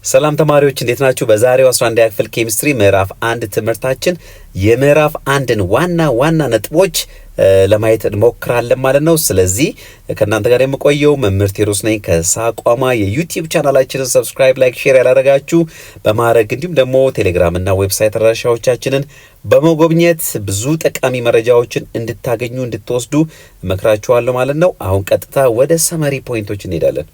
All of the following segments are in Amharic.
ሰላም ተማሪዎች እንዴት ናችሁ? በዛሬው 11ኛ ክፍል ኬሚስትሪ ምዕራፍ 1 ትምህርታችን የምዕራፍ 1ን ዋና ነጥቦች ለማየት እንሞክራለን ማለት ነው። ስለዚህ ከእናንተ ጋር የምቆየው መምህር ቴዎድሮስ ነኝ ከሳቋማ የዩቲዩብ ቻናላችንን ሰብስክራይብ፣ ላይክ፣ ሼር ያላደረጋችሁ በማድረግ እንዲሁም ደግሞ ቴሌግራም እና ዌብሳይት አድራሻዎቻችንን በመጎብኘት ብዙ ጠቃሚ መረጃዎችን እንድታገኙ እንድትወስዱ እመክራችኋለሁ ማለት ነው። አሁን ቀጥታ ወደ ሰመሪ ፖይንቶች እንሄዳለን።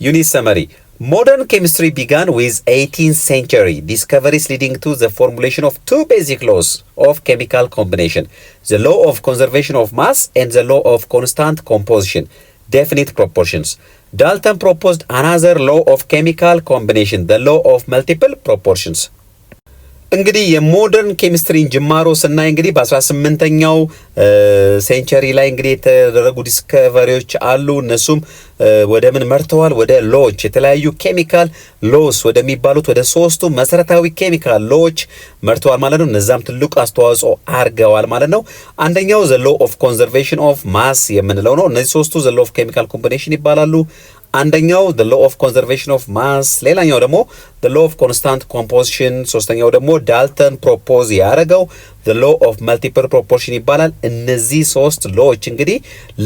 ዩኒት ሰመሪ. Modern chemistry began with 18th century discoveries leading to the formulation of two basic laws of chemical combination, the law of conservation of mass and the law of constant composition, definite proportions. Dalton proposed another law of chemical combination, the law of multiple proportions. እንግዲህ የሞደርን ኬሚስትሪን ጅማሮ ስናይ እንግዲህ በ18ኛው ሴንቸሪ ላይ እንግዲህ የተደረጉ ዲስከቨሪዎች አሉ። እነሱም ወደ ምን መርተዋል? ወደ ሎዎች፣ የተለያዩ ኬሚካል ሎስ ወደሚባሉት ወደ ሶስቱ መሰረታዊ ኬሚካል ሎዎች መርተዋል ማለት ነው። እነዛም ትልቁ አስተዋጽኦ አድርገዋል ማለት ነው። አንደኛው ዘ ሎ ኦፍ ኮንዘርቬሽን ኦፍ ማስ የምንለው ነው። እነዚህ ሶስቱ ዘ ሎ ኦፍ ኬሚካል ኮምቢኔሽን ይባላሉ። አንደኛው the law of conservation of mass፣ ሌላኛው ደግሞ the law of constant composition፣ ሶስተኛው ደግሞ ዳልተን ፕሮፖዝ ያደረገው the law of multiple proportion ይባላል። እነዚህ ሶስት ሎዎች እንግዲህ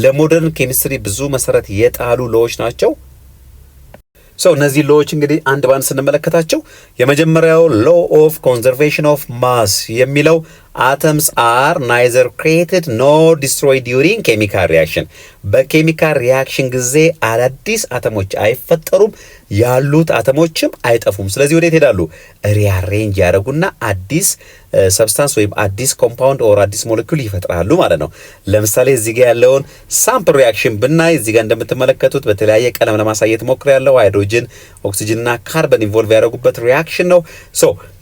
ለሞደርን ኬሚስትሪ ብዙ መሰረት የጣሉ ሎዎች ናቸው። እነዚህ ሎዎች እንግዲህ አንድ ባንድ ስንመለከታቸው የመጀመሪያው law of conservation of mass የሚለው atoms are neither created nor destroyed during chemical reaction። በኬሚካል ሪያክሽን ጊዜ አዳዲስ አተሞች አይፈጠሩም፣ ያሉት አተሞችም አይጠፉም። ስለዚህ ወዴት ይሄዳሉ? ሪአሬንጅ ያደርጉና አዲስ ሰብስታንስ ወይም አዲስ ኮምፓውንድ ኦር አዲስ ሞለኪውል ይፈጥራሉ ማለት ነው። ለምሳሌ እዚህ ጋር ያለውን ሳምፕል ሪአክሽን ብናይ እዚህ ጋር እንደምትመለከቱት በተለያየ ቀለም ለማሳየት ሞክሬያለሁ። ሃይድሮጅን፣ ኦክሲጅን እና ካርበን ኢንቮልቭ ያደረጉበት ሪአክሽን ነው።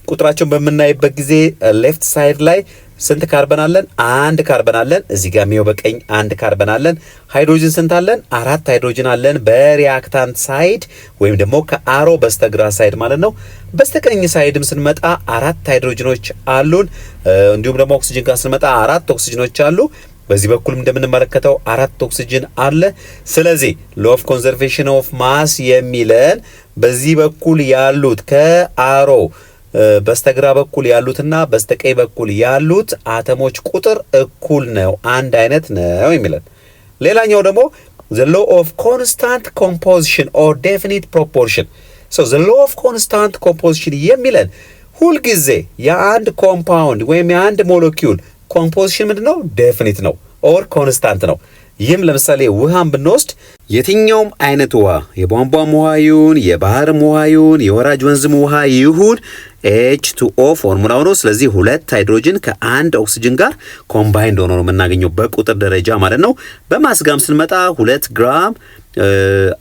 ቁጥራቸውን በምናይበት ጊዜ ሌፍት ሳይድ ላይ ስንት ካርበን አለን? አንድ ካርበን አለን። እዚህ ጋር የሚው በቀኝ አንድ ካርበን አለን። ሃይድሮጅን ስንት አለን? አራት ሃይድሮጅን አለን በሪአክታንት ሳይድ ወይም ደግሞ ከአሮ በስተግራ ሳይድ ማለት ነው። በስተቀኝ ሳይድም ስንመጣ አራት ሃይድሮጅኖች አሉን። እንዲሁም ደግሞ ኦክሲጅን ጋር ስንመጣ አራት ኦክሲጅኖች አሉ። በዚህ በኩልም እንደምንመለከተው አራት ኦክሲጅን አለ። ስለዚህ ሎ ኦፍ ኮንዘርቬሽን ኦፍ ማስ የሚለን በዚህ በኩል ያሉት ከአሮ በስተግራ በኩል ያሉትና በስተቀኝ በኩል ያሉት አተሞች ቁጥር እኩል ነው፣ አንድ አይነት ነው የሚለን። ሌላኛው ደግሞ the law of constant composition or definite proportion። the law of constant composition የሚለን ሁልጊዜ የአንድ ኮምፓውንድ ወይም የአንድ ሞለኪውል ኮምፖዚሽን ምንድነው? ዴፊኒት ነው ኦር ኮንስታንት ነው። ይህም ለምሳሌ ውሃን ብንወስድ የትኛውም አይነት ውሃ የቧንቧም ውሃ ይሁን የባህርም ውሃ ይሁን የወራጅ ወንዝም ውሃ ይሁን H2O ፎርሙላው ነው። ስለዚህ ሁለት ሃይድሮጅን ከአንድ ኦክሲጅን ጋር ኮምባይንድ ሆኖ ነው የምናገኘው በቁጥር ደረጃ ማለት ነው። በማስጋም ስንመጣ 2 ግራም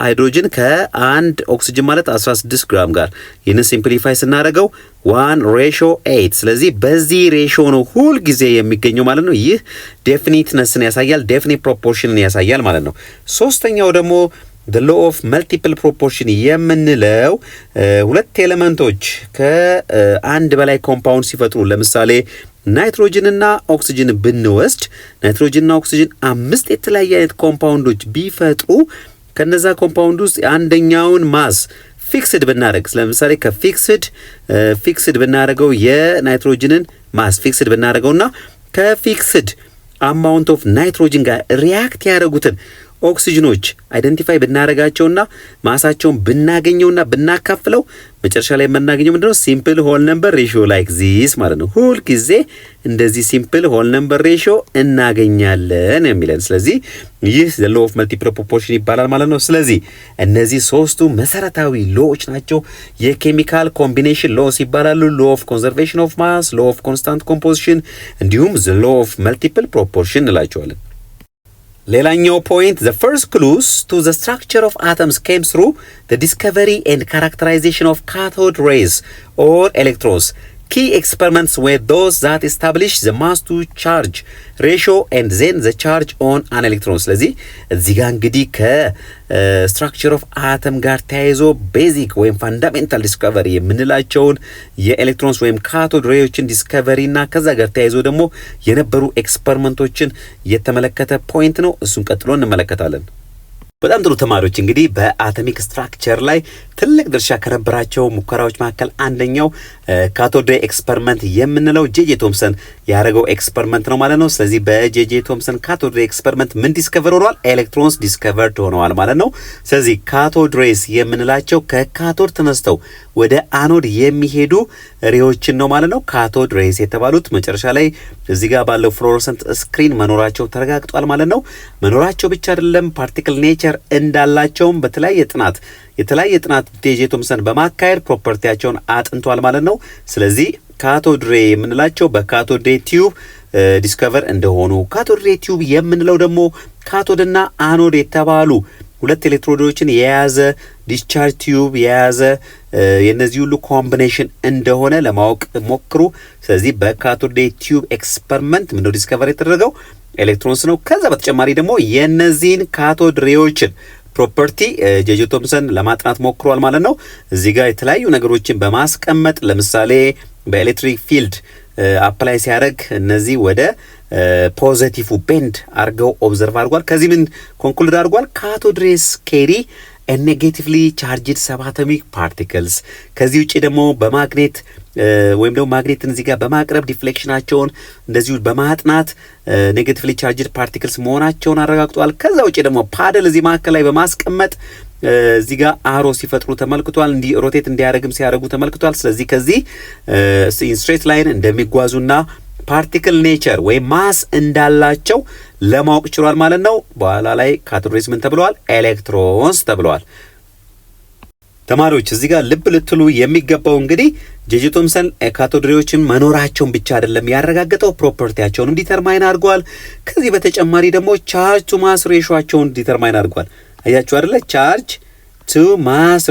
ሃይድሮጅን ከአንድ ኦክሲጅን ማለት 16 ግራም ጋር ይህንን ሲምፕሊፋይ ስናደርገው 1:8። ስለዚህ በዚህ ሬሽዮ ነው ሁል ጊዜ የሚገኘው ማለት ነው። ይህ ዴፊኒትነስን ያሳያል፣ ዴፊኒት ፕሮፖርሽንን ያሳያል ማለት ነው። ሶስተኛው ደግሞ the law of multiple proportion የምንለው ሁለት ኤሌመንቶች ከአንድ በላይ ኮምፓውንድ ሲፈጥሩ ለምሳሌ ናይትሮጅን እና ኦክሲጅን ብንወስድ ናይትሮጅን እና ኦክሲጅን 5 የተለያየ አይነት ኮምፓውንዶች ቢፈጥሩ ከነዛ ኮምፓውንድ ውስጥ አንደኛውን ማስ ፊክስድ ብናደርግ ለምሳሌ ከፊክስድ ብናደርገው የናይትሮጅንን ማስ ፊክስድ ብናደርገውና ከፊክስድ አማውንት ኦፍ ናይትሮጅን ጋር ሪያክት ያደረጉትን ኦክሲጅኖች አይደንቲፋይ ብናደርጋቸውና ማሳቸውን ብናገኘውና ብናካፍለው መጨረሻ ላይ የምናገኘው ምንድነው? ሲምፕል ሆል ነምበር ሬሽዮ ላይክ ዚስ ማለት ነው። ሁል ጊዜ እንደዚህ ሲምፕል ሆል ነምበር ሬሽዮ እናገኛለን የሚለን። ስለዚህ ይህ the law of multiple proportion ይባላል ማለት ነው። ስለዚህ እነዚህ ሶስቱ መሰረታዊ ሎዎች ናቸው። የኬሚካል ኮምቢኔሽን ሎስ ይባላሉ። law of conservation of mass፣ law of constant composition እንዲሁም the law of multiple proportion እንላቸዋለን። ሌላኛው ፖይንት the first clues to the structure of atoms came through the discovery and characterization of cathode rays or electrons. Key experiments were those that established the mass to charge ratio and then the charge on an electron. ስለዚህ እዚህ ጋር እንግዲህ ከስትራክቸር ኦፍ አተም ጋር ተያይዞ ቤዚክ ወይም ፋንዳሜንታል ዲስከቨሪ የምንላቸውን የኤሌክትሮንስ ወይም ካቶድ ሬዮችን ዲስከቨሪ እና ከዛ ጋር ተያይዞ ደግሞ የነበሩ ኤክስፐሪመንቶችን የተመለከተ ፖይንት ነው። እሱን ቀጥሎ እንመለከታለን። በጣም ጥሩ ተማሪዎች እንግዲህ በአቶሚክ ስትራክቸር ላይ ትልቅ ድርሻ ከነበራቸው ሙከራዎች መካከል አንደኛው ካቶድ ሬይ ኤክስፐሪመንት የምንለው ጄጄ ቶምሰን ያደረገው ኤክስፐሪመንት ነው ማለት ነው። ስለዚህ በጄጄ ቶምሰን ካቶድ ሬይ ኤክስፐሪመንት ምን ዲስከቨር ሆኗል? ኤሌክትሮንስ ዲስከቨርድ ሆነዋል ማለት ነው። ስለዚህ ካቶድ ሬይስ የምንላቸው ከካቶድ ተነስተው ወደ አኖድ የሚሄዱ ሬዎችን ነው ማለት ነው ካቶድ ሬይስ የተባሉት። መጨረሻ ላይ እዚህ ጋር ባለው ፍሎሮሰንት ስክሪን መኖራቸው ተረጋግጧል ማለት ነው። መኖራቸው ብቻ አይደለም ፓርቲክል ኔቸር እንዳላቸውም የተለያየ ጥናት ጄጄ ቶምሰን በማካሄድ ፕሮፐርቲያቸውን አጥንቷል ማለት ነው። ስለዚህ ካቶድ ሬይ የምንላቸው በካቶድ ሬይ ቲዩብ ዲስከቨር እንደሆኑ፣ ካቶድ ሬይ ቲዩብ የምንለው ደግሞ ካቶድና አኖድ የተባሉ ሁለት ኤሌክትሮዶችን የያዘ ዲስቻርጅ ቲዩብ የያዘ የነዚህ ሁሉ ኮምቢኔሽን እንደሆነ ለማወቅ ሞክሩ። ስለዚህ በካቶድ ሬይ ቲዩብ ኤክስፐሪመንት ምንድነው ዲስከቨር የተደረገው? ኤሌክትሮንስ ነው። ከዛ በተጨማሪ ደግሞ የነዚህን ካቶድ ሬዎችን ፕሮፐርቲ ጄጄ ቶምሰን ለማጥናት ሞክሯል ማለት ነው። እዚህ ጋር የተለያዩ ነገሮችን በማስቀመጥ ለምሳሌ በኤሌክትሪክ ፊልድ አፕላይ ሲያደርግ እነዚህ ወደ ፖዚቲቭ ቤንድ አድርገው ኦብዘርቭ አድርጓል። ከዚህ ምን ኮንክሉድ አድርጓል? ካቶድ ሬይስ ኬሪ ኔጌቲቭሊ ቻርጅድ ሰባቶሚክ ፓርቲክልስ። ከዚህ ውጭ ደግሞ በማግኔት ወይም ደግሞ ማግኔትን እዚህ ጋር በማቅረብ ዲፍሌክሽናቸውን እንደዚሁ በማጥናት ኔጌቲቭሊ ቻርጅድ ፓርቲክልስ መሆናቸውን አረጋግጧል። ከዛ ውጭ ደግሞ ፓደል እዚህ መካከል ላይ በማስቀመጥ እዚህ ጋር አሮ ሲፈጥሩ ተመልክቷል። እንዲ ሮቴት እንዲያደርግም ሲያደርጉ ተመልክቷል። ስለዚህ ከዚህ ስትሬት ላይን እንደሚጓዙና ፓርቲክል ኔቸር ወይም ማስ እንዳላቸው ለማወቅ ችሏል ማለት ነው። በኋላ ላይ ካቶድ ሬይስ ምን ተብለዋል? ኤሌክትሮንስ ተብለዋል። ተማሪዎች እዚህ ጋር ልብ ልትሉ የሚገባው እንግዲህ ጄጄ ቶምሰን ካቶድ ሬዮችን መኖራቸውን ብቻ አይደለም ያረጋገጠው፣ ፕሮፐርቲያቸውንም ዲተርማይን አድርጓል። ከዚህ በተጨማሪ ደግሞ ቻርጅ ቱ ማስ ሬሾአቸውን ዲተርማይን አድርጓል። አያችሁ አይደለ? ቻርጅ ቱ ማስ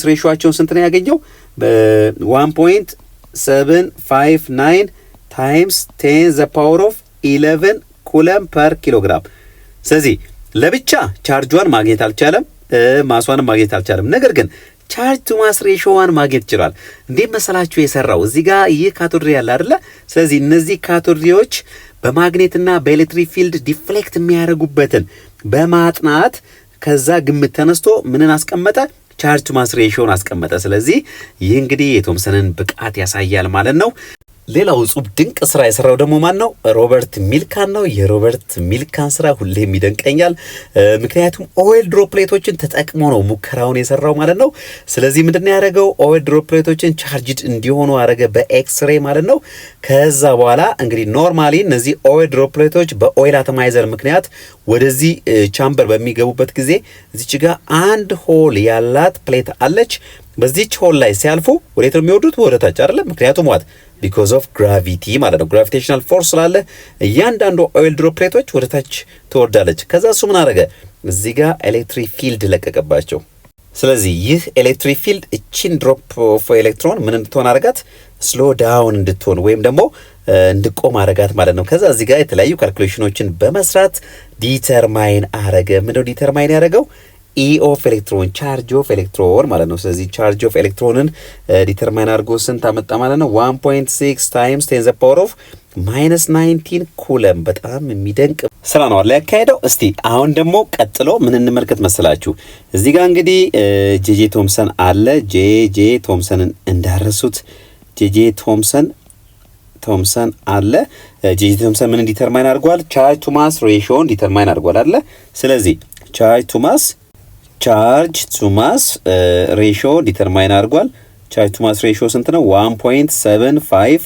ሬሾአቸውን ስንት ነው ያገኘው? በ1.759 ታይምስ 10 ዘ ፓወር ኦፍ 11 ኩለም ፐር ኪሎግራም። ስለዚህ ለብቻ ቻርጇን ማግኘት አልቻለም፣ ማሷንም ማግኘት አልቻለም። ነገር ግን ቻርጅ ቱ ማስ ሬሾዋን ማግኘት ይችላል። እንዴት መሰላችሁ የሰራው? እዚህ ጋር ይህ ካቶድ ሬይ ያለ አይደለ? ስለዚህ እነዚህ ካቶድ ሬዮች በማግኔትና በኤሌክትሪክ ፊልድ ዲፍሌክት የሚያደርጉበትን በማጥናት ከዛ ግምት ተነስቶ ምንን አስቀመጠ? ቻርጅ ቱ ማስ ሬሾን አስቀመጠ። ስለዚህ ይህ እንግዲህ የቶምሰንን ብቃት ያሳያል ማለት ነው። ሌላው እጹብ ድንቅ ስራ የሰራው ደግሞ ማን ነው? ሮበርት ሚልካን ነው። የሮበርት ሚልካን ስራ ሁሌም ይደንቀኛል። ምክንያቱም ኦይል ድሮፕሌቶችን ተጠቅሞ ነው ሙከራውን የሰራው ማለት ነው። ስለዚህ ምንድነው ያደረገው? ኦይል ድሮፕሌቶችን ቻርጅድ እንዲሆኑ አረገ በኤክስሬ ማለት ነው። ከዛ በኋላ እንግዲህ ኖርማሊ እነዚህ ኦይል ድሮፕሌቶች በኦይል አቶማይዘር ምክንያት ወደዚህ ቻምበር በሚገቡበት ጊዜ እዚች ጋር አንድ ሆል ያላት ፕሌት አለች። በዚህች ሆል ላይ ሲያልፉ ወዴት ነው የሚወርዱት? ወደ ታች አይደለም? ምክንያቱም ዋት ቢኮዝ ኦፍ ግራቪቲ ማለት ነው። ግራቪቴሽናል ፎርስ ስላለ እያንዳንዱ ኦይል ድሮፕሌቶች ወደ ታች ትወርዳለች። ከዛ እሱ ምን አደረገ? እዚህ ጋር ኤሌክትሪክ ፊልድ ለቀቀባቸው። ስለዚህ ይህ ኤሌክትሪክ ፊልድ እቺን ድሮፕ ኦፍ ኤሌክትሮን ምን እንድትሆን አረጋት? ስሎ ዳውን እንድትሆን ወይም ደግሞ እንድቆም አረጋት ማለት ነው። ከዛ እዚህ ጋር የተለያዩ ካልኩሌሽኖችን በመስራት ዲተርማይን አረገ። ምንድነው ዲተርማይን ያደረገው? ኢ ኦፍ ኤሌክትሮን ቻርጅ ኦፍ ኤሌክትሮን ማለት ነው። ስለዚህ ቻርጅ ኦፍ ኤሌክትሮንን ዲተርማይን አድርጎ ስንት አመጣ ማለት ነው? 1.6 ታይምስ 10 ዘ ፓወር ኦፍ -19 ኩለም። በጣም የሚደንቅ ስራ ነው አለ ያካሄደው። እስቲ አሁን ደግሞ ቀጥሎ ምን እንመልከት መሰላችሁ? እዚህ ጋር እንግዲህ ጄጄ ቶምሰን አለ። ጄጄ ቶምሰንን እንዳረሱት ጄጄ ቶምሰን አለ። ጄጄ ቶምሰን ምን ዲተርማይን አድርጓል? ቻርጅ ቱ ማስ ሬሾን ዲተርማይን አድርጓል አይደለ? ስለዚህ ቻርጅ ቱ ማስ ሬሾ ዲተርማይን አድርጓል። ቻርጅ ቱ ማስ ሬሾ ስንት ነው? 1.759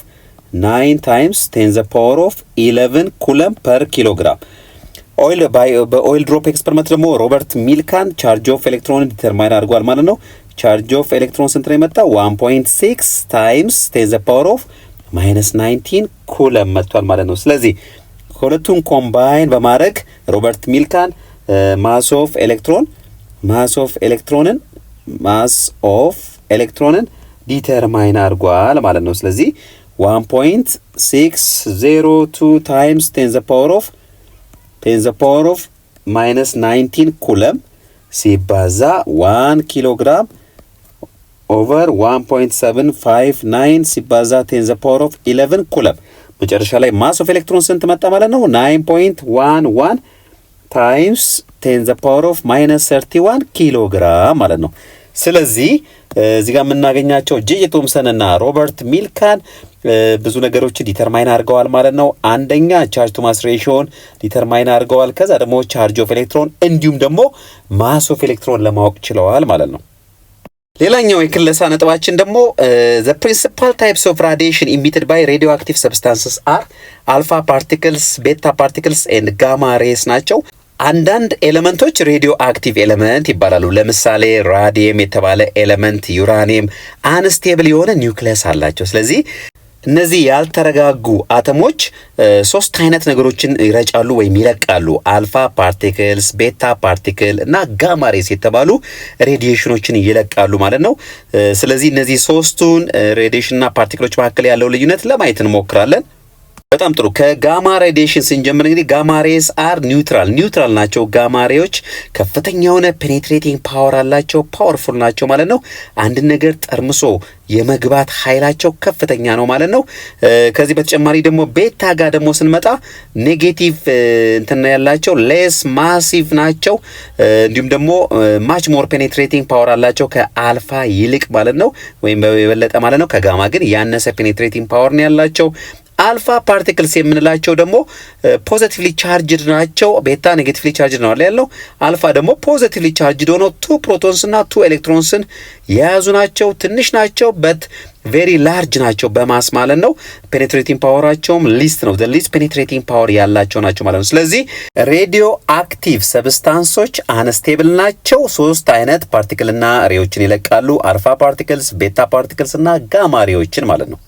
ታይምስ 10 ዘ ፓወር ኦፍ 11 ኩለም ፐር ኪሎግራም። በኦይል ድሮፕ ኤክስፐሪመንት ደግሞ ሮበርት ሚልካን ቻርጅ ኦፍ ኤሌክትሮን ዲተርማይን አድርጓል ማለት ነው። ቻርጅ ኦፍ ኤሌክትሮን ስንት ነው የመጣ? 1.6 ታይምስ 10 ዘ ፓወር ኦፍ -19 ኩለም መጥቷል ማለት ነው። ስለዚህ ሁለቱን ኮምባይን በማድረግ ሮበርት ሚልካን ማስ ኦፍ ኤሌክትሮንን ዲተርማይን አድርጓል ማለት ነው። ስለዚህ 1.602 ታይምስ 10 ዘ ፓወር ኦፍ -19 ኩለም ሲባዛ 1 ኪሎግራም ኦቨር 1.759 ሲባዛ 10 ዘ ፓወር ኦፍ 11 ኩለም። መጨረሻ ላይ ማስ ኦፍ ኤሌክትሮን ስንት መጣ ማለት ነው? 9.11 ታይምስ 10⁻⁻31 ኪሎ ግራም ማለት ነው። ስለዚህ እዚህ ጋር የምናገኛቸው ጄጄ ቶምሰን እና ሮበርት ሚልካን ብዙ ነገሮችን ዲተርማይን አድርገዋል ማለት ነው። አንደኛ ቻርጅ ቱ ማስ ሬሽዮን ዲተርማይን አድርገዋል። ከዛ ደግሞ ቻርጅ ኦፍ ኤሌክትሮን እንዲሁም ደግሞ ማስ ኦፍ ኤሌክትሮን ለማወቅ ችለዋል ማለት ነው። ሌላኛው የክለሳ ነጥባችን ደግሞ the principal types of radiation emitted by radioactive substances are alpha particles, beta particles and gamma rays ናቸው። አንዳንድ ኤሌመንቶች ሬዲዮ አክቲቭ ኤሌመንት ይባላሉ። ለምሳሌ ራዲየም የተባለ ኤሌመንት፣ ዩራኒየም አንስቴብል የሆነ ኒውክሊየስ አላቸው። ስለዚህ እነዚህ ያልተረጋጉ አተሞች ሶስት አይነት ነገሮችን ይረጫሉ ወይም ይለቃሉ። አልፋ ፓርቲክልስ፣ ቤታ ፓርቲክል እና ጋማ ሬስ የተባሉ ሬዲዬሽኖችን ይለቃሉ ማለት ነው። ስለዚህ እነዚህ ሶስቱን ሬዲዬሽንና ፓርቲክሎች መካከል ያለው ልዩነት ለማየት እንሞክራለን። በጣም ጥሩ። ከጋማ ሬዲዬሽን ስንጀምር እንግዲህ ጋማ ሬስ አር ኒውትራል ናቸው። ጋማ ሬዎች ከፍተኛ የሆነ ፔኔትሬቲንግ ፓወር አላቸው፣ ፓወርፉል ናቸው ማለት ነው። አንድ ነገር ጠርምሶ የመግባት ኃይላቸው ከፍተኛ ነው ማለት ነው። ከዚህ በተጨማሪ ደግሞ ቤታ ጋር ደግሞ ስንመጣ ኔጌቲቭ እንትን ያላቸው ሌስ ማሲቭ ናቸው። እንዲሁም ደግሞ ማች ሞር ፔኔትሬቲንግ ፓወር አላቸው ከአልፋ ይልቅ ማለት ነው፣ ወይም የበለጠ ማለት ነው። ከጋማ ግን ያነሰ ፔኔትሬቲንግ ፓወር ነው ያላቸው። አልፋ ፓርቲክልስ የምንላቸው ደግሞ ፖዚቲቭሊ ቻርጅድ ናቸው። ቤታ ኔጌቲቭሊ ቻርጅድ ነው ያለው። አልፋ ደግሞ ፖዚቲቭሊ ቻርጅድ ሆኖ 2 ፕሮቶንስ እና 2 ኤሌክትሮንስን የያዙ ናቸው። ትንሽ ናቸው በት ቬሪ ላርጅ ናቸው በማስ ማለት ነው። ፔኔትሬቲንግ ፓወራቸውም ሊስት ነው። ሊስት ፔኔትሬቲንግ ፓወር ያላቸው ናቸው ማለት ነው። ስለዚህ ሬዲዮ አክቲቭ ሰብስታንሶች አንስቴብል ናቸው። 3 አይነት ፓርቲክልና ሬዎችን ይለቃሉ። አልፋ ፓርቲክልስ፣ ቤታ ፓርቲክልስ እና ጋማ ሬዎችን ማለት ነው።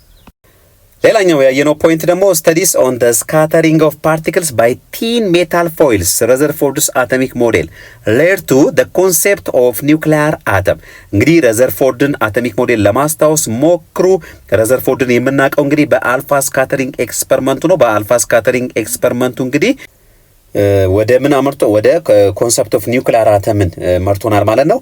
ሌላኛው ያየነው ፖይንት ደግሞ ስተዲስ ኦን ዘ ስካተሪንግ ኦፍ ፓርቲክልስ ባይ ቲን ሜታል ፎይልስ ረዘርፎርድስ አቶሚክ ሞዴል ሌድ ቱ ዘ ኮንሴፕት ኦፍ ኒውክሊያር አተም። እንግዲህ ረዘርፎርድን አቶሚክ ሞዴል ለማስታወስ ሞክሩ። ረዘርፎርድን የምናውቀው እንግዲህ በአልፋ ስካተሪንግ ኤክስፐሪመንቱ ነው። በአልፋ ስካተሪንግ ኤክስፐሪመንቱ እንግዲህ ወደ ምን አመርቶ ወደ ኮንሰፕት ኦፍ ኒውክሊየር አተምን መርቶናል ማለት ነው።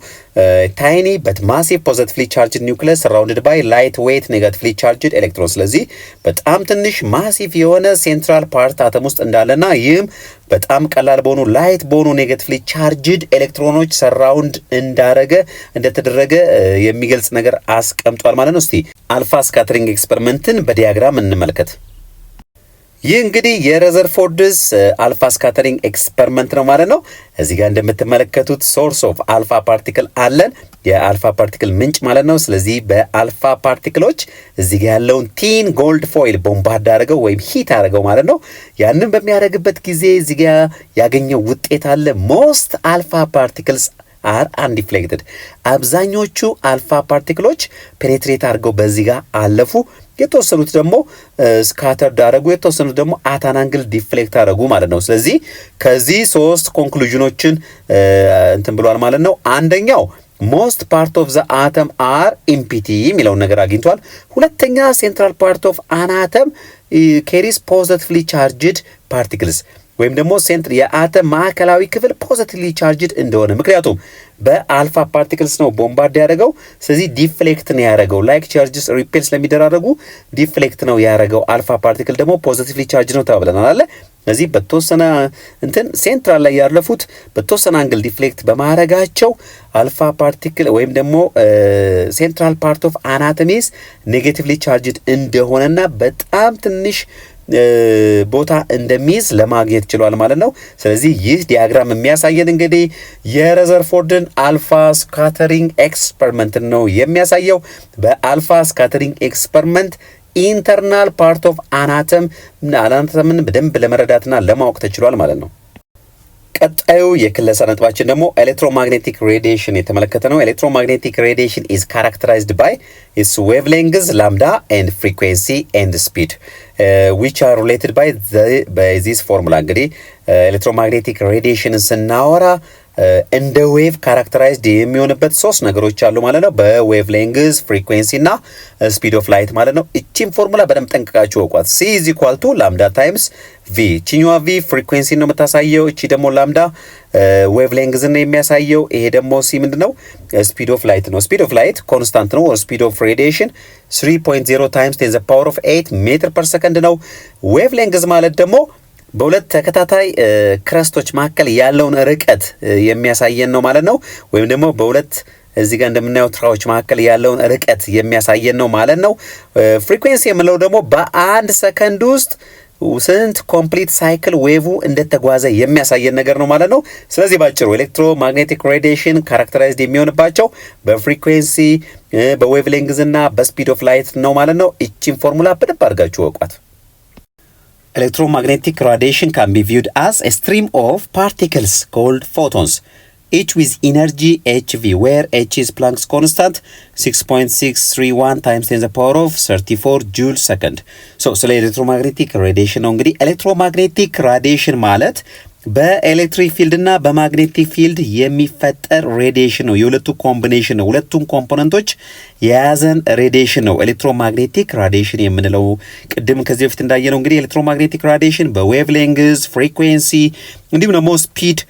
ታይኒ በት ማሲቭ ፖዚቲቭሊ ቻርጅድ ኒውክሊየስ ሰራውንድድ ባይ ላይት ዌት ኔጋቲቭሊ ቻርጅድ ኤሌክትሮን። ስለዚህ በጣም ትንሽ ማሲቭ የሆነ ሴንትራል ፓርት አተም ውስጥ እንዳለና ይህም በጣም ቀላል በሆኑ ላይት በሆኑ ኔጋቲቭሊ ቻርጅድ ኤሌክትሮኖች ሰራውንድ እንደተደረገ የሚገልጽ ነገር አስቀምጧል ማለት ነው። እስቲ አልፋ ስካተሪንግ ኤክስፐሪመንትን በዲያግራም እንመልከት። ይህ እንግዲህ የረዘርፎርድስ አልፋ ስካተሪንግ ኤክስፐሪመንት ነው ማለት ነው። እዚህ ጋር እንደምትመለከቱት ሶርስ ኦፍ አልፋ ፓርቲክል አለን፣ የአልፋ ፓርቲክል ምንጭ ማለት ነው። ስለዚህ በአልፋ ፓርቲክሎች እዚህ ጋር ያለውን ቲን ጎልድ ፎይል ቦምባርድ አድርገው ወይም ሂት አድርገው ማለት ነው። ያንን በሚያደርግበት ጊዜ እዚህ ጋር ያገኘው ውጤት አለ። ሞስት አልፋ ፓርቲክልስ አር አንዲፍሌክትድ። አብዛኞቹ አልፋ ፓርቲክሎች ፔኔትሬት አድርገው በዚህ ጋር አለፉ። የተወሰኑት ደግሞ ስካተርድ አደረጉ፣ የተወሰኑት ደግሞ አት አንግል ዲፍሌክት አደረጉ ማለት ነው። ስለዚህ ከዚህ 3 ኮንክሉዥኖችን እንትን ብሏል ማለት ነው። አንደኛው ሞስት ፓርት ኦፍ ዘ አተም አር ኢምፒቲ የሚለውን ነገር አግኝቷል። ሁለተኛ ሴንትራል ፓርት ኦፍ አን አተም ኬሪስ ፖዚቲቭሊ ቻርጅድ ፓርቲክልስ ወይም ደግሞ የአተም ማዕከላዊ ክፍል ፖዚቲቭሊ ቻርጅድ እንደሆነ፣ ምክንያቱም በአልፋ ፓርቲክልስ ነው ቦምባርድ ያደረገው። ስለዚህ ዲፍሌክት ነው ያደረገው። ላይክ ቻርጅስ ሪፔል ስለሚደራረጉ ዲፍሌክት ነው ያደረገው። አልፋ ፓርቲክል ደግሞ ፖዚቲቭሊ ቻርጅ ነው ተብለናል አለ። ስለዚህ በተወሰነ ሴንትራል ላይ ያለፉት በተወሰነ አንግል ዲፍሌክት በማድረጋቸው አልፋ ፓርቲክል ወይም ደግሞ ሴንትራል ፓርት ኦፍ አናቶሚስ ኔጌቲቭሊ ቻርጅድ እንደሆነና በጣም ትንሽ ቦታ እንደሚይዝ ለማግኘት ችሏል ማለት ነው። ስለዚህ ይህ ዲያግራም የሚያሳየን እንግዲህ የረዘርፎርድን አልፋ ስካተሪንግ ኤክስፐሪመንት ነው የሚያሳየው። በአልፋ ስካተሪንግ ኤክስፐሪመንት ኢንተርናል ፓርት ኦፍ አናተምን በደንብ ለመረዳትና ለማወቅ ተችሏል ማለት ነው። ቀጣዩ የክለሳ ነጥባችን ደግሞ ኤሌክትሮማግኔቲክ ሬዲዬሽን የተመለከተ ነው። ኤሌክትሮማግኔቲክ ሬዲዬሽን ኢዝ ካራክተራይዝድ ባይ ኢትስ ዌቭሌንግዝ ላምዳ ኤንድ ፍሪኩዌንሲ ኤንድ ስፒድ ዊች አር ሪሌትድ ባይ ዚስ ፎርሙላ። እንግዲህ ኤሌክትሮማግኔቲክ ሬዲዬሽንን ስናወራ እንደ ዌቭ ካራክተራይዝድ የሚሆንበት 3 ነገሮች አሉ ማለት ነው። በዌቭ ሌንግዝ፣ ፍሪኩዌንሲ እና ስፒድ ኦፍ ላይት ማለት ነው። እቺን ፎርሙላ በደንብ ጠንቅቃችሁ ወቋት። ሲ ኢዝ ኢኳል ቱ ላምዳ ታይምስ ቪ። ቺኛዋ ቪ ፍሪኩዌንሲ ነው የምታሳየው። እቺ ደግሞ ላምዳ ዌቭ ሌንግዝ ነው የሚያሳየው። ይሄ ደግሞ ሲ ምንድነው? ስፒድ ኦፍ ላይት ነው። ስፒድ ኦፍ ላይት ኮንስታንት ነው። ስፒድ ኦፍ ሬዲዬሽን 3.0 ታይምስ 10 ፓወር ኦፍ 8 ሜትር ፐር ሰከንድ ነው። ዌቭ ሌንግዝ ማለት ደግሞ በሁለት ተከታታይ ክረስቶች መካከል ያለውን ርቀት የሚያሳየን ነው ማለት ነው። ወይም ደግሞ በሁለት እዚህ ጋር እንደምናየው ትራዎች መካከል ያለውን ርቀት የሚያሳየን ነው ማለት ነው። ፍሪኩዌንሲ የምንለው ደግሞ በአንድ ሰከንድ ውስጥ ስንት ኮምፕሊት ሳይክል ዌቭ እንደተጓዘ የሚያሳየን ነገር ነው ማለት ነው። ስለዚህ ባጭሩ ኤሌክትሮማግኔቲክ ሬዲዬሽን ካራክተራይዝድ የሚሆንባቸው በፍሪኩዌንሲ በዌቭ ሌንግዝ እና በስፒድ ኦፍ ላይት ነው ማለት ነው። እቺን ፎርሙላ በደንብ አድርጋችሁ ወቋት። Electromagnetic radiation can be viewed as a stream of particles called photons, each with energy hv, where h is Planck's constant 6.631 times 10 to the power of 34 joule second. ስለ ኤሌክትሮማግኔቲክ ሬዲዬሽን ነው እንግዲህ። ኤሌክትሮማግኔቲክ ራዲዬሽን ማለት በኤሌክትሪክ ፊልድ እና በማግኔቲክ ፊልድ የሚፈጠር ሬዲዬሽን ነው። የሁለቱ ኮምቢኔሽን ነው። ሁለቱም ኮምፖነንቶች የያዘን ሬዲዬሽን ነው ኤሌክትሮማግኔቲክ ራዲዬሽን የምንለው። ቅድም ከዚህ በፊት እንዳየነው እንግዲህ ኤሌክትሮማግኔቲክ ራዲዬሽን በዌቭ ሌንግዝ፣ ፍሪኩዌንሲ እንዲሁም ደግሞ ስፒድ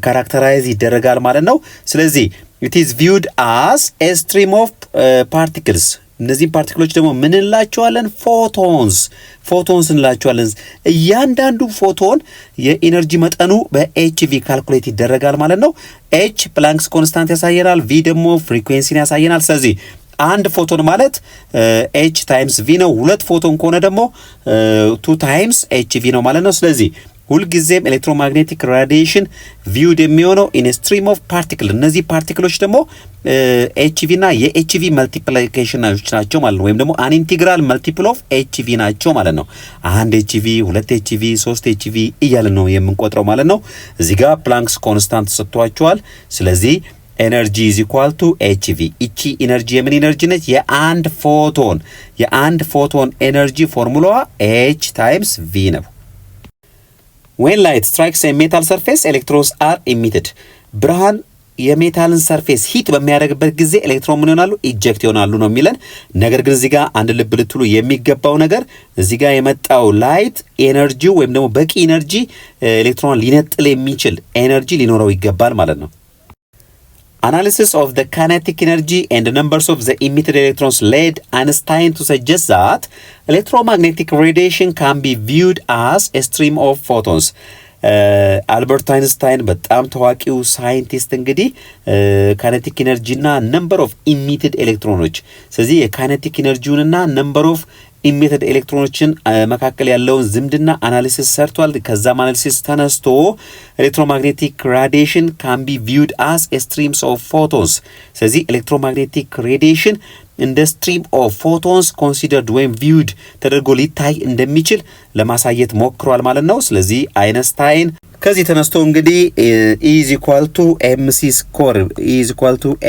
ካራክተራይዝ ይደረጋል ማለት ነው። ስለዚህ it is viewed as a stream of particles። እነዚህ ፓርቲክሎች ደግሞ ምን እንላቸዋለን? ፎቶንስ እንላቸዋለን። እያንዳንዱ ፎቶን የኢነርጂ መጠኑ በኤችቪ ካልኩሌት ይደረጋል ማለት ነው። ኤች ፕላንክስ ኮንስታንት ያሳየናል፣ ቪ ደግሞ ፍሪኩዌንሲን ያሳየናል። ስለዚህ አንድ ፎቶን ማለት ኤች ታይምስ ቪ ነው። ሁለት ፎቶን ከሆነ ደግሞ 2 ታይምስ ኤችቪ ነው ማለት ነው። ስለዚህ ሁልጊዜም ኤሌክትሮማግኔቲክ ራዲዬሽን ቪውድ የሚሆነው ኢን ስትሪም ኦፍ ፓርቲክል። እነዚህ ፓርቲክሎች ደግሞ ኤችቪ እና የኤችቪ መልቲፕሊኬሽኖች ናቸው ማለት ነው። ወይም ደግሞ አን ኢንቲግራል መልቲፕል ኦፍ ኤችቪ ናቸው ማለት ነው። አንድ ኤችቪ፣ ሁለት ኤችቪ፣ 3 ኤችቪ እያልን ነው የምንቆጥረው ማለት ነው። እዚህ ጋር ፕላንክስ ኮንስታንት ሰጥቷቸዋል። ስለዚህ ኤነርጂ ኢዝ ኢኳል ቱ ኤችቪ። እቺ ኢነርጂ የምን ኢነርጂ ነች? የአንድ ፎቶን ኤነርጂ ፎርሙላዋ ኤች ታይምስ ቪ ነው። When light strikes a metal surface, electrons are emitted. ብርሃን የሜታልን ሰርፌስ ሂት በሚያደርግበት ጊዜ ኤሌክትሮን ምን ይሆናሉ? ኢጀክት ይሆናሉ ነው የሚለን። ነገር ግን እዚህ ጋር አንድ ልብ ልትሉ የሚገባው ነገር እዚህ ጋር የመጣው ላይት ኤነርጂው ወይም ደግሞ በቂ ኤነርጂ ኤሌክትሮን ሊነጥል የሚችል ኤነርጂ ሊኖረው ይገባል ማለት ነው። Analysis of the kinetic energy and the numbers of the emitted electrons led Einstein to suggest that electromagnetic radiation can be viewed as a stream of photons. አልበርት አይንስታይን በጣም ታዋቂው ሳይንቲስት እንግዲህ ካይኔቲክ ኤነርጂ እና ነምበር ኦፍ ኢሚትድ ኤሌክትሮኖች፣ ስለዚህ የካይኔቲክ ኤነርጂውንና ነምበር ኦፍ ኢሚትድ ኤሌክትሮኖችን መካከል ያለውን ዝምድና አናሊሲስ ሰርቷል። ከዛም አናሊሲስ ተነስቶ ኤሌክትሮማግኔቲክ ራዲዬሽን ካን ቢ ቪውድ አስ ስትሪምስ ኦፍ ፎቶንስ። ስለዚህ ኤሌክትሮማግኔቲክ ሬዲዬሽን እንደ ስትሪም ኦፍ ፎቶንስ ኮንሲደርድ ወይም ቪውድ ተደርጎ ሊታይ እንደሚችል ለማሳየት ሞክሯል ማለት ነው። ስለዚህ አይንስታይን ከዚህ ተነስቶ እንግዲህ ኢዝ ኢኳል ቱ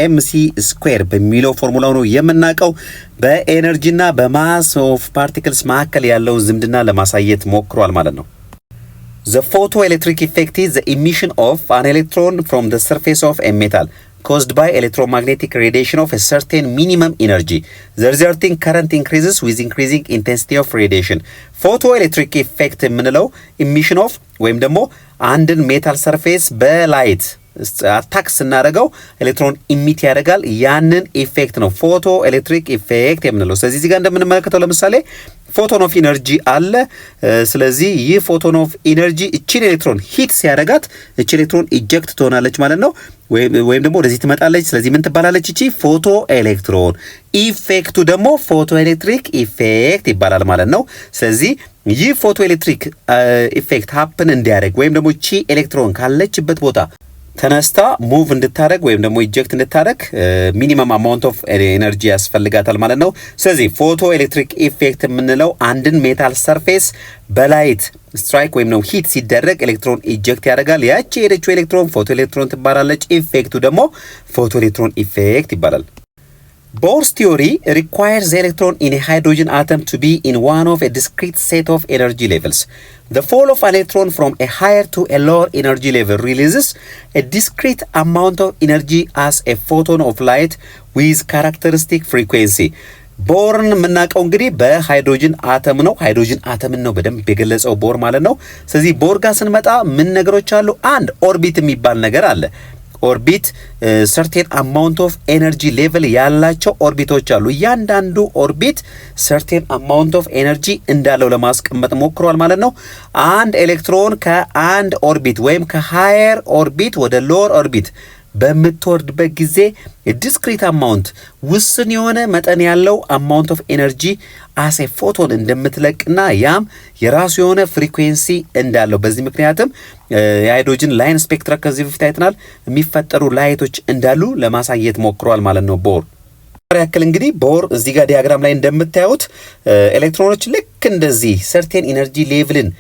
ኤምሲ ስኩዌር በሚለው ፎርሙላው ነው የምናውቀው በኤነርጂና በማስ ኦፍ ፓርቲክልስ መካከል ያለውን ዝምድና ለማሳየት ሞክሯል ማለት ነው። The photoelectric effect is the emission of an electron from the surface of a metal caused by electromagnetic radiation of a certain minimum energy. The resulting current increases with increasing intensity of radiation. Photoelectric effect የምንለው emission of ወይም ደግሞ አንድን ሜታል ሰርፌስ በላይት አታክ ስናደርገው ኤሌክትሮን ኢሚት ያደርጋል። ያንን ኢፌክት ነው ፎቶ ኤሌክትሪክ ኢፌክት የምንለው። ስለዚህ እዚህ ጋር እንደምንመለከተው ለምሳሌ ፎቶን ኦፍ ኢነርጂ አለ። ስለዚህ ይህ ፎቶን ኦፍ ኢነርጂ እቺን ኤሌክትሮን ሂት ሲያደርጋት እቺ ኤሌክትሮን ኢጀክት ትሆናለች ማለት ነው፣ ወይም ደግሞ ወደዚህ ትመጣለች። ስለዚህ ምን ትባላለች? እቺ ፎቶ ኤሌክትሮን። ኢፌክቱ ደግሞ ፎቶ ኤሌክትሪክ ኢፌክት ይባላል ማለት ነው። ስለዚህ ይህ ፎቶ ኤሌክትሪክ ኢፌክት ሀፕን እንዲያደርግ ወይም ደግሞ እቺ ኤሌክትሮን ካለችበት ቦታ ተነስታ ሙቭ እንድታደርግ ወይም ደግሞ ኢጀክት እንድታደርግ ሚኒመም አማውንት ኦፍ ኤነርጂ ያስፈልጋታል ማለት ነው። ስለዚህ ፎቶ ኤሌክትሪክ ኢፌክት የምንለው አንድን ሜታል ሰርፌስ በላይት ስትራይክ ወይም ነው ሂት ሲደረግ ኤሌክትሮን ኢጀክት ያደርጋል። ያቺ የሄደችው ኤሌክትሮን ፎቶ ኤሌክትሮን ትባላለች። ኢፌክቱ ደግሞ ፎቶ ኤሌክትሮን ኢፌክት ይባላል። Bohr's theory requires the electron in a hydrogen atom to be in one of a discrete set of energy levels. The fall of an electron from a higher to a lower energy level releases a discrete amount of energy as a photon of light with characteristic frequency. ቦርን የምናውቀው እንግዲህ በሃይድሮጅን አተም ነው። ሃይድሮጅን አተምን ነው በደንብ የገለጸው ቦር ማለት ነው። ስለዚህ ቦር ጋር ስንመጣ ምን ነገሮች አሉ? አንድ ኦርቢት የሚባል ነገር አለ። ኦርቢት ሰርቴን አማውንት ኦፍ ኤነርጂ ሌቭል ያላቸው ኦርቢቶች አሉ። እያንዳንዱ ኦርቢት ሰርቴን አማውንት ኦፍ ኤነርጂ እንዳለው ለማስቀመጥ ሞክሯል ማለት ነው። አንድ ኤሌክትሮን ከአንድ ኦርቢት ወይም ከሃየር ኦርቢት ወደ ሎወር ኦርቢት በምትወርድበት ጊዜ ዲስክሪት አማውንት ውስን የሆነ መጠን ያለው አማውንት ኦፍ ኤነርጂ አሴ ፎቶን እንደምትለቅና ያም የራሱ የሆነ ፍሪኩዌንሲ እንዳለው በዚህ ምክንያትም የሃይድሮጅን ላይን ስፔክትራ ከዚህ በፊት አይተናል የሚፈጠሩ ላይቶች እንዳሉ ለማሳየት ሞክሯል ማለት ነው። ቦር ያክል እንግዲህ ቦር እዚህ ጋር ዲያግራም ላይ እንደምታዩት ኤሌክትሮኖች ልክ እንደዚህ ሰርቴን ኢነርጂ ሌቭልን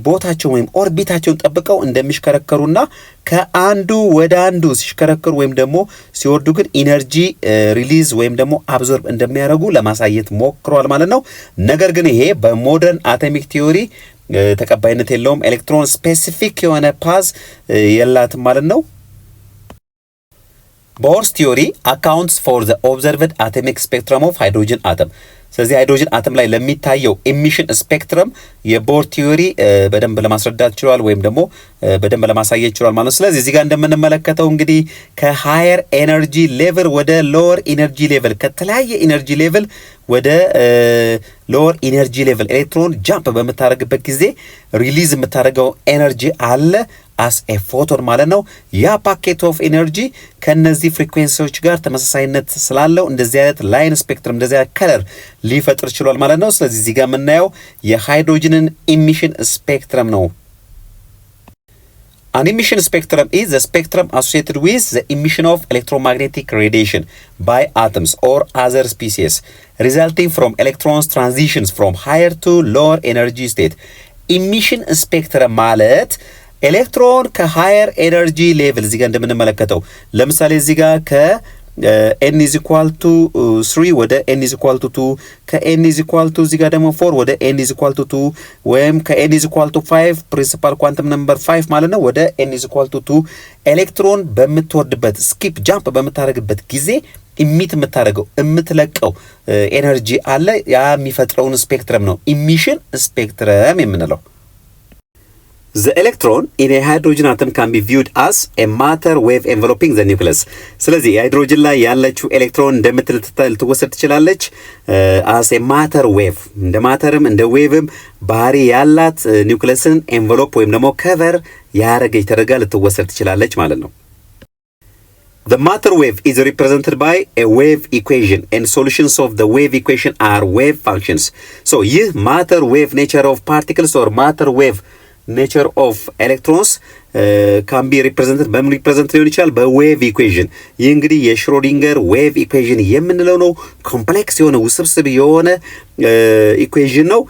ቦታቸው ወይም ኦርቢታቸውን ጠብቀው እንደሚሽከረከሩና ከአንዱ ወደ አንዱ ሲሽከረከሩ ወይም ደግሞ ሲወርዱ ግን ኢነርጂ ሪሊዝ ወይም ደግሞ አብዞርብ እንደሚያደርጉ ለማሳየት ሞክሯል ማለት ነው። ነገር ግን ይሄ በሞደርን አቶሚክ ቲዮሪ ተቀባይነት የለውም። ኤሌክትሮን ስፔሲፊክ የሆነ ፓዝ የላትም ማለት ነው። ቦርስ ቲዮሪ አካውንትስ ፎር ዘ ኦብዘርቭድ አቶሚክ ስፔክትረም ኦፍ ሃይድሮጅን አተም። ስለዚህ ሃይድሮጅን አተም ላይ ለሚታየው ኢሚሽን ስፔክትረም የቦር ቲዮሪ በደንብ ለማስረዳት ችሏል ወይም ደግሞ በደንብ ለማሳየት ችሏል ማለት ነው። ስለዚህ እዚህ ጋር እንደምንመለከተው እንግዲህ ከሃየር ኤነርጂ ሌቭል ወደ ሎወር ኢነርጂ ሌቭል ከተለያየ ኢነርጂ ሌቭል ወደ ሎወር ኢነርጂ ሌቭል ኤሌክትሮን ጃምፕ በምታደርግበት ጊዜ ሪሊዝ የምታደርገው ኤነርጂ አለ አስ ኤ ፎቶን ማለት ነው። ያ ፓኬት ኦፍ ኤነርጂ ከነዚህ ፍሪኩዌንሲዎች ጋር ተመሳሳይነት ስላለው እንደዚህ አይነት ላይን ስፔክትረም እንደዚህ አይነት ከለር ሊፈጥር ችሏል ማለት ነው። ስለዚህ እዚህ ጋር የምናየው የሃይድሮጅንን ኢሚሽን ስፔክትረም ነው። An emission spectrum is the spectrum associated with the emission of electromagnetic radiation by atoms or other species resulting from electrons transitions from higher to lower energy state. Emission spectrum ማለት ኤሌክትሮን ከሃየር ኤነርጂ ሌቭል እዚህ ጋር እንደምንመለከተው ለምሳሌ እዚህ ጋር n is equal to 3 ወደ n is equal to 2 ከn is equal to እዚህ ጋር ደግሞ 4 ወደ n is equal to 2 ወይም ከn is equal to 5 ፕሪንሲፓል ኳንተም ነምበር 5 ማለት ነው ወደ n is equal to 2 ኤሌክትሮን በምትወርድበት ስኪፕ ጃምፕ በምታደርግበት ጊዜ ኢሚት የምታደርገው የምትለቀው ኤነርጂ አለ ያ የሚፈጥረውን ስፔክትረም ነው ኢሚሽን ስፔክትረም የምንለው። The electron in a hydrogen atom can be viewed as a matter wave enveloping the nucleus. ስለዚህ የሃይድሮጅን ላይ ያለችው ኤሌክትሮን እንደምትወሰድ ትችላለች as a matter wave እንደ ማተርም እንደ ዌቭም ባህሪ ያላት ኒውክለስን ኤንቨሎፕ ወይም ደግሞ ከቨር ያረገች ተደርጋ ልትወሰድ ትችላለች ማለት ነው። The matter wave is represented by a wave equation and solutions of the wave equation are wave functions. So ይህ matter wave nature of particles or matter wave nature of electrons can be represented በምን ሪፕሬዘንት ሊሆን ይችላል በዌቭ ኢኩዌሽን። ይህ እንግዲህ የሽሮዲንገር ዌቭ ኢኩዌሽን የምንለው ነው። ኮምፕሌክስ የሆነ ውስብስብ የሆነ ኢኩዌሽን ነው።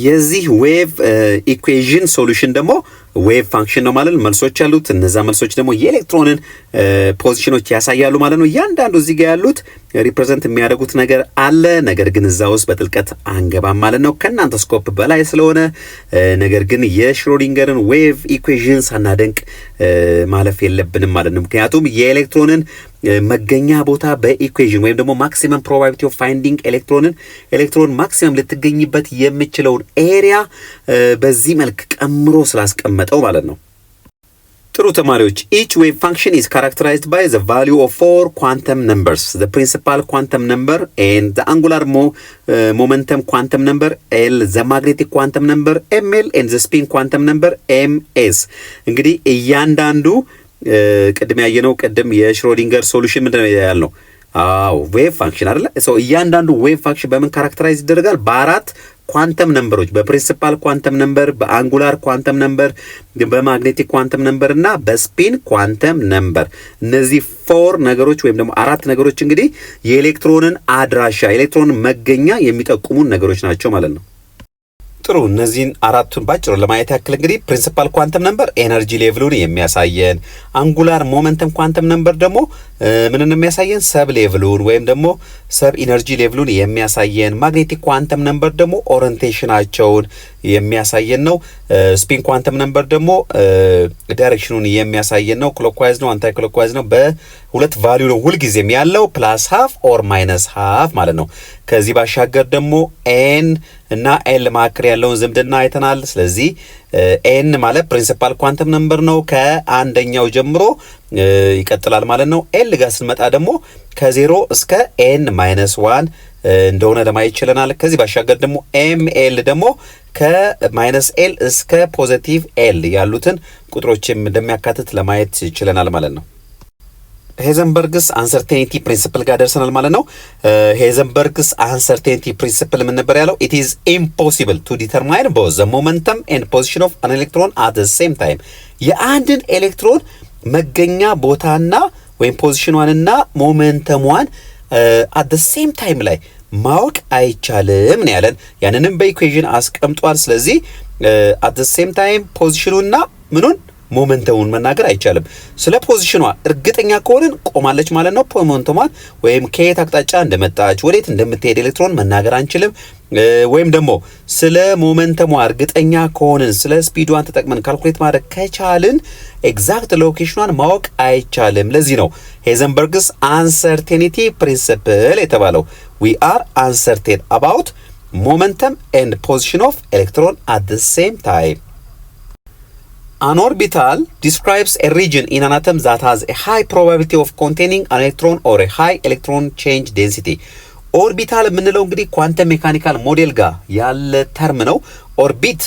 የዚህ ዌቭ ኢኩዌሽን ሶሉሽን ደግሞ ዌቭ ፋንክሽን ነው ማለት ነው። መልሶች አሉት። እነዛ መልሶች ደግሞ የኤሌክትሮንን ፖዚሽኖች ያሳያሉ ማለት ነው። እያንዳንዱ እዚህ ጋር ያሉት ሪፕሬዘንት የሚያደርጉት ነገር አለ። ነገር ግን እዛ ውስጥ በጥልቀት አንገባም ማለት ነው ከእናንተ ስኮፕ በላይ ስለሆነ። ነገር ግን የሽሮዲንገርን ዌቭ ኢኩዌሽን ሳናደንቅ ማለፍ የለብንም ማለት ነው። ምክንያቱም የኤሌክትሮንን መገኛ ቦታ በኢኩዌሽን ወይም ደግሞ ማክሲመም ፕሮባቢሊቲ ኦፍ ፋይንዲንግ ኤሌክትሮን ማክሲመም ልትገኝበት የምችለውን ኤሪያ በዚህ መልክ ቀምሮ ስላስቀመጠው ማለት ነው። ጥሩ ተማሪዎች each wave function is characterized by the value of 4 quantum numbers, the principal quantum number and the angular momentum quantum number L, the magnetic quantum number ml and the spin quantum number ms። እንግዲህ እያንዳንዱ ቀደም ያየነው ቀደም የሽሮዲንገር ሶሉሽን ምንድነው ያልነው? ዌቭ ፋንክሽን አይደለ? እያንዳንዱ ዌቭ ፋንክሽን በምን ካራክተራይዝ ይደረጋል? በአራት ኳንተም ነምበሮች በፕሪንሲፓል ኳንተም ነምበር፣ በአንጉላር ኳንተም ነምበር፣ በማግኔቲክ ኳንተም ነምበር እና በስፒን ኳንተም ነምበር። እነዚህ ፎር ነገሮች ወይም ደግሞ አራት ነገሮች እንግዲህ የኤሌክትሮንን አድራሻ ኤሌክትሮንን መገኛ የሚጠቁሙን ነገሮች ናቸው ማለት ነው። ጥሩ እነዚህን አራቱን ባጭሩ ለማየት ያክል እንግዲህ ፕሪንሲፓል ኳንተም ነምበር ኤነርጂ ሌቭሉን የሚያሳየን፣ አንጉላር ሞመንተም ኳንተም ነምበር ደግሞ ምንን የሚያሳየን ሰብ ሌቭሉን ወይም ደግሞ ሰብ ኢነርጂ ሌቭሉን የሚያሳየን፣ ማግኔቲክ ኳንተም ነምበር ደግሞ ኦሪየንቴሽናቸውን የሚያሳየን ነው። ስፒን ኳንተም ነምበር ደግሞ ዳይሬክሽኑን የሚያሳየን ነው። ክሎክዋይዝ ነው አንታይ ክሎክዋይዝ ነው። ሁለት ቫልዩ ነው ሁልጊዜም ያለው ፕላስ ሃፍ ኦር ማይነስ ሃፍ ማለት ነው። ከዚህ ባሻገር ደግሞ ኤን እና ኤል መካከል ያለውን ዝምድና አይተናል። ስለዚህ ኤን ማለት ፕሪንሲፓል ኳንተም ነምበር ነው፣ ከአንደኛው ጀምሮ ይቀጥላል ማለት ነው። ኤል ጋር ስንመጣ ደግሞ ከ0 እስከ ኤን ማይነስ 1 እንደሆነ ለማየት ይችለናል። ከዚህ ባሻገር ደግሞ ኤም ኤል ደግሞ ከማይነስ ኤል እስከ ፖዚቲቭ ኤል ያሉትን ቁጥሮችም እንደሚያካትት ለማየት ይችለናል ማለት ነው። ሄዘንበርግስ አንሰርቴኒቲ ፕሪንሲፕል ጋር ደርሰናል ማለት ነው። ሄዘንበርግስ አንሰርቴኒቲ ፕሪንሲፕል ምን ነበር ያለው? ኢት ኢዝ ኢምፖሲብል ቱ ዲተርማይን ቦዝ ዘ ሞመንተም ኤንድ ፖዚሽን ኦፍ አን ኤሌክትሮን አት ዘ ሴም ታይም። የአንድን ኤሌክትሮን መገኛ ቦታና ወይም ፖዚሽኗንና ሞመንተሟን አት ዘ ሴም ታይም ላይ ማወቅ አይቻልም ነው ያለን። ያንንም በኢኩዌሽን አስቀምጧል። ስለዚህ አት ዘ ሴም ታይም ፖዚሽኑና ምኑን ሞመንተሙን መናገር አይቻልም። ስለ ፖዚሽኗ እርግጠኛ ከሆንን ቆማለች ማለት ነው። ሞመንተሟን ወይም ከየት አቅጣጫ እንደመጣች ወዴት እንደምትሄድ ኤሌክትሮን መናገር አንችልም። ወይም ደግሞ ስለ ሞመንተሟ እርግጠኛ ከሆንን ስለ ስፒዷን ተጠቅመን ካልኩሌት ማድረግ ከቻልን ኤግዛክት ሎኬሽኗን ማወቅ አይቻልም። ለዚህ ነው ሄዘንበርግስ አንሰርቴኒቲ ፕሪንሲፕል የተባለው። ዊ አር አንሰርቴን አባውት ሞመንተም ኤንድ ፖዚሽን ኦፍ ኤሌክትሮን አት ዘ ሴም ታይም። An orbital describes a region in an atom that has a high probability of containing an electron or a high electron change density. ኦርቢታል የምንለው እንግዲህ ኳንተም ሜካኒካል ሞዴል ጋር ያለ ተርም ነው። ኦርቢት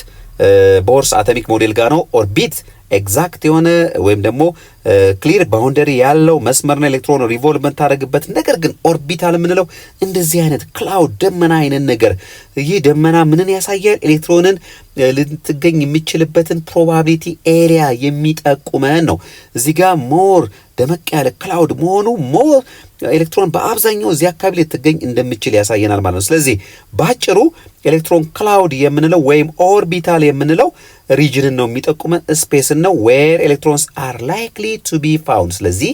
ቦርስ አቶሚክ ሞዴል ጋር ነው። ኦርቢት ኤግዛክት የሆነ ወይም ደግሞ ክሊር ባውንደሪ ያለው መስመርና ኤሌክትሮን ሪቮልቭ የምታደርግበት። ነገር ግን ኦርቢታል የምንለው እንደዚህ አይነት ክላውድ ደመና አይነት ነገር። ይህ ደመና ምንን ያሳያል? ኤሌክትሮንን ልትገኝ የሚችልበትን ፕሮባቢሊቲ ኤሪያ የሚጠቁመን ነው። እዚህ ጋር ሞር ደመቅ ያለ ክላውድ መሆኑ ሞር ኤሌክትሮን በአብዛኛው እዚህ አካባቢ ልትገኝ እንደሚችል ያሳየናል ማለት ነው። ስለዚህ ባጭሩ ኤሌክትሮን ክላውድ የምንለው ወይም ኦርቢታል የምንለው ሪጅንን ነው የሚጠቁመን፣ ስፔስን ነው ዌር ኤሌክትሮንስ አር ላይክሊ ቱ ቢ ፋውንድ። ስለዚህ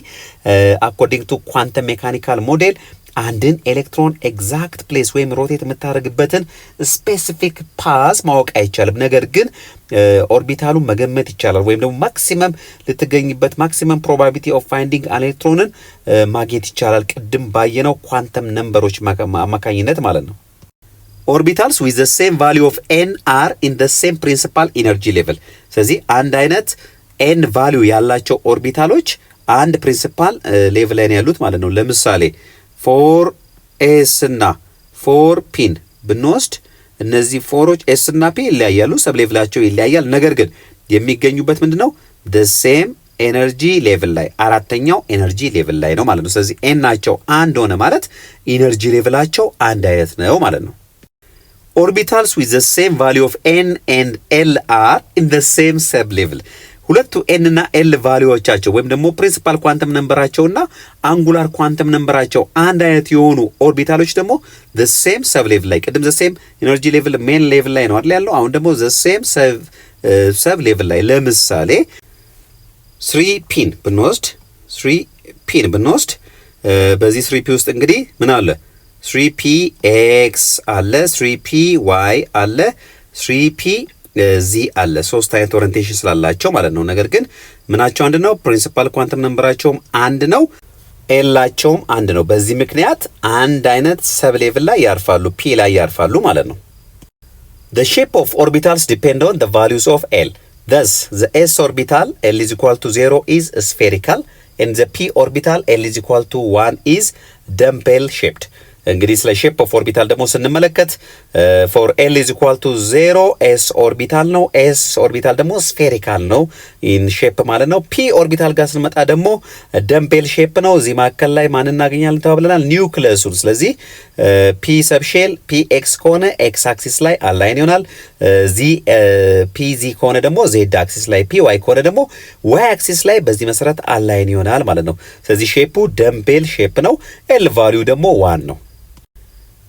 አኮርዲንግ ቱ ኳንተም ሜካኒካል ሞዴል አንድን ኤሌክትሮን ኤግዛክት ፕሌስ ወይም ሮቴት የምታደርግበትን ስፔሲፊክ ፓዝ ማወቅ አይቻልም። ነገር ግን ኦርቢታሉን መገመት ይቻላል፣ ወይም ደግሞ ማክሲመም ልትገኝበት ማክሲመም ፕሮባቢሊቲ ኦፍ ፋይንዲንግ አን ኤሌክትሮንን ማግኘት ይቻላል፣ ቅድም ባየነው ኳንተም ነምበሮች አማካኝነት ማለት ነው። ኦርቢታልስ ዊዝ ዘ ሴም ቫሊዩ ኦፍ ኤን አር ኢን ዘ ሴም ፕሪንሲፓል ኢነርጂ ሌቭል። ስለዚህ አንድ አይነት ኤን ቫሊዩ ያላቸው ኦርቢታሎች አንድ ፕሪንሲፓል ሌቭል ላይ ነው ያሉት ማለት ነው። ለምሳሌ ፎር ኤስ እና ፎር ፒን ብንወስድ እነዚህ ፎሮች ኤስ እና ፒ ይለያያሉ፣ ሰብ ሌቭላቸው ይለያያል። ነገር ግን የሚገኙበት ምንድነው? the same ኤነርጂ ሌቭል ላይ አራተኛው ኤነርጂ ሌቭል ላይ ነው ማለት ነው። ስለዚህ ኤን ናቸው አንድ ሆነ ማለት ኢነርጂ ሌቭላቸው አንድ አይነት ነው ማለት ነው። ኦርቢታልስ with the same value of n and l are in the same sub level። ሁለቱ ኤን እና ኤል ቫልዩዎቻቸው ወይም ደግሞ ፕሪንሲፓል ኳንተም ነምበራቸውና አንጉላር ኳንተም ነምበራቸው አንድ አይነት የሆኑ ኦርቢታሎች ደግሞ the same ሰብ ሌቭል ላይ ቅድም the same ኤነርጂ ሌቭል ሜን ሌቭል ላይ ነው አይደል ያለው። አሁን ደግሞ the same ሰብ ሌቭል ላይ ለምሳሌ 3 ፒን ብንወስድ በዚህ 3 ፒ ውስጥ እንግዲህ ምን አለ? 3p x አለ፣ 3p y አለ፣ 3p ዚ አለ። ሶስት አይነት ኦሪንቴሽን ስላላቸው ማለት ነው። ነገር ግን ምናቸው አንድ ነው፣ ፕሪንሲፓል ኳንተም ነምበራቸውም አንድ ነው፣ ኤላቸውም አንድ ነው። በዚህ ምክንያት አንድ አይነት ሰብ ሌቭል ላይ ያርፋሉ፣ ፒ ላይ ያርፋሉ ማለት ነው። the shape of orbitals depend on the values of l. thus the s orbital l is equal to 0 is spherical and the p orbital l is equal to 1 is dumbbell shaped. እንግዲህ ስለ ሼፕ ኦፍ ኦርቢታል ደግሞ ስንመለከት ፎር ኤል ኢዝ ኢኳል ቱ 0 ኤስ ኦርቢታል ነው። ኤስ ኦርቢታል ደግሞ ስፌሪካል ነው ኢን ሼፕ ማለት ነው። ፒ ኦርቢታል ጋር ስንመጣ ደግሞ ደምቤል ሼፕ ነው። እዚህ መካከል ላይ ማን እናገኛለን ተባብለናል? ኒውክሊየሱን። ስለዚህ ፒ ሰብሼል ፒ ኤክስ ከሆነ ኤክስ አክሲስ ላይ አላይን ይሆናል። ዚ ፒ ዚ ከሆነ ደግሞ ዜድ አክሲስ ላይ፣ ፒ ዋይ ከሆነ ደግሞ ዋይ አክሲስ ላይ በዚህ መሰረት አላይን ይሆናል ማለት ነው። ስለዚህ ሼፑ ደምቤል ሼፕ ነው። ኤል ቫልዩ ደግሞ 1 ነው።